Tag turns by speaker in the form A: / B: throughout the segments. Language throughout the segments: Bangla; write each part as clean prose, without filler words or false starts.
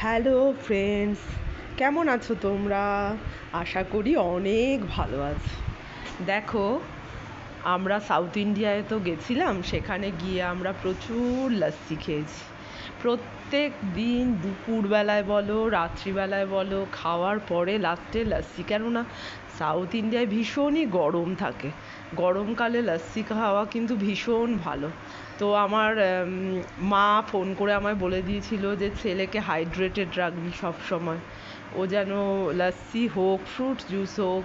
A: হ্যালো ফ্রেন্ডস, কেমন আছো তোমরা? আশা করি অনেক ভালো আছো। দেখো, আমরা সাউথ ইন্ডিয়ায় তো গেছিলাম, সেখানে গিয়ে আমরা প্রচুর লাস্সি খেয়েছি। প্রত্যেক দিন দুপুরবেলায় বলো রাত্রিবেলায় বলো, খাওয়ার পরে লাস্টে লাস্সি। কেননা সাউথ ইন্ডিয়ায় ভীষণই গরম থাকে, গরমকালে লাস্সি খাওয়া কিন্তু ভীষণ ভালো। তো আমার মা ফোন করে আমায় বলে দিয়েছিল যে ছেলেকে হাইড্রেটেড রাখবি সব সময়, ও যেন লাস্সি হোক ফ্রুট জুস হোক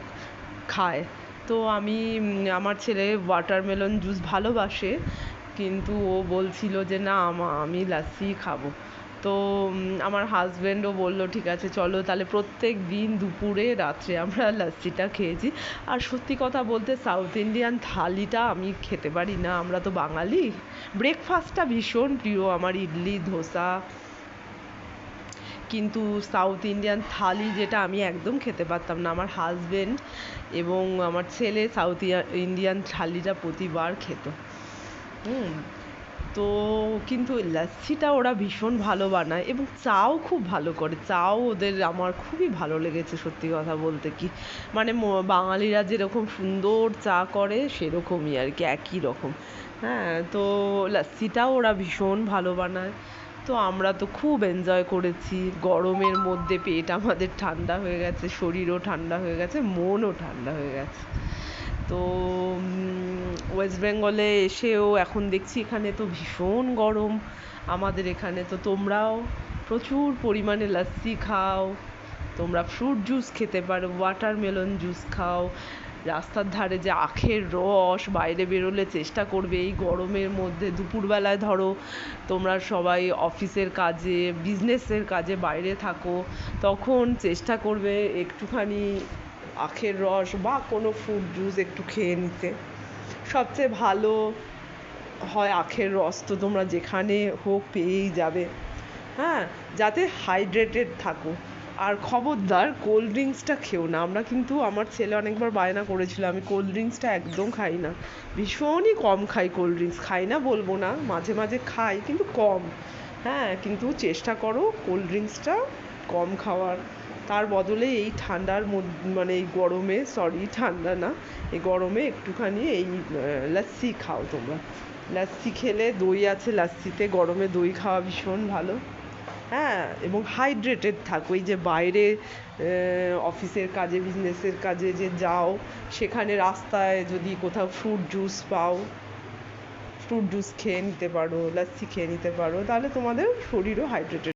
A: খায়। তো আমি আমার ছেলে ওয়াটারমেলন জুস ভালোবাসে, কিন্তু ও বলছিল যে না আমি লাস্সি খাবো। তো আমার হাজব্যান্ডও বলল ঠিক আছে চলো তাহলে প্রত্যেক দিন দুপুরে রাত্রে আমরা লাস্সিটা খেয়েছি। আর সত্যি কথা বলতে সাউথ ইন্ডিয়ান থালিটা আমি খেতে পারি না, আমরা তো বাঙালি। ব্রেকফাস্টটা ভীষণ প্রিয় আমার, ইডলি ধোসা, কিন্তু সাউথ ইন্ডিয়ান থালি যেটা আমি একদম খেতে পারতাম না। আমার হাজব্যান্ড এবং আমার ছেলে সাউথ ইন্ডিয়ান থালিটা প্রতিবার খেত। তো কিন্তু লাচ্ছিটা ওরা ভীষণ ভালো বানায় এবং চাও খুব ভালো করে। চাও ওদের আমার খুবই ভালো লেগেছে সত্যি কথা বলতে। কি মানে বাঙালিরা যেরকম সুন্দর চা করে সেরকমই আর কি, একই রকম। হ্যাঁ, তো লাচ্ছিটাও ওরা ভীষণ ভালো বানায়। তো আমরা তো খুব এনজয় করেছি। গরমের মধ্যে পেট আমাদের ঠান্ডা হয়ে গেছে, শরীরও ঠান্ডা হয়ে গেছে, মনও ঠান্ডা হয়ে গেছে। তো ওয়েস্ট বেঙ্গলে এসেও এখন দেখছি এখানে তো ভীষণ গরম আমাদের এখানে। তো তোমরাও প্রচুর পরিমাণে লাস্সি খাও, তোমরা ফ্রুট জুস খেতে পারো, ওয়াটারমেলন জুস খাও, রাস্তার ধারে যে আখের রস, বাইরে বেরোলে চেষ্টা করবে এই গরমের মধ্যে দুপুরবেলায়, ধরো তোমরা সবাই অফিসের কাজে বিজনেসের কাজে বাইরে থাকো, তখন চেষ্টা করবে একটুখানি আখের রস বা কোনো ফ্রুট জুস একটু খেয়ে নিতে। সবচেয়ে ভালো হয় আখের রস, তো তোমরা যেখানে হোক পেয়েই যাবে। হ্যাঁ, যাতে হাইড্রেটেড থাকো। আর খবরদার কোল্ড ড্রিঙ্কসটা খেও না। আমরা কিন্তু, আমার ছেলে অনেকবার বায়না করেছিল, আমি কোল্ড ড্রিঙ্কসটা একদম খাই না, ভীষণই কম খাই কোল্ড ড্রিঙ্কস। খাই না বলবো না, মাঝে মাঝে খাই কিন্তু কম। হ্যাঁ, কিন্তু চেষ্টা করো কোল্ড ড্রিঙ্কসটা কম খাওয়ার। তার বদলে এই ঠান্ডার মানে এই গরমে, সরি ঠান্ডা না, এই গরমে একটুখানি এই লাস্সি খাও তোমরা। লাস্সি খেলে, দই আছে লাস্সিতে, গরমে দই খাওয়া ভীষণ ভালো। হ্যাঁ, এবং হাইড্রেটেড থাকো। এই যে বাইরে অফিসের কাজে বিজনেসের কাজে যে যাও, সেখানে রাস্তায় যদি কোথাও ফ্রুট জুস পাও, ফ্রুট জুস খেয়ে নিতে পারো, লাস্সি খেয়ে নিতে পারো, তাহলে তোমাদের শরীরও হাইড্রেটেড।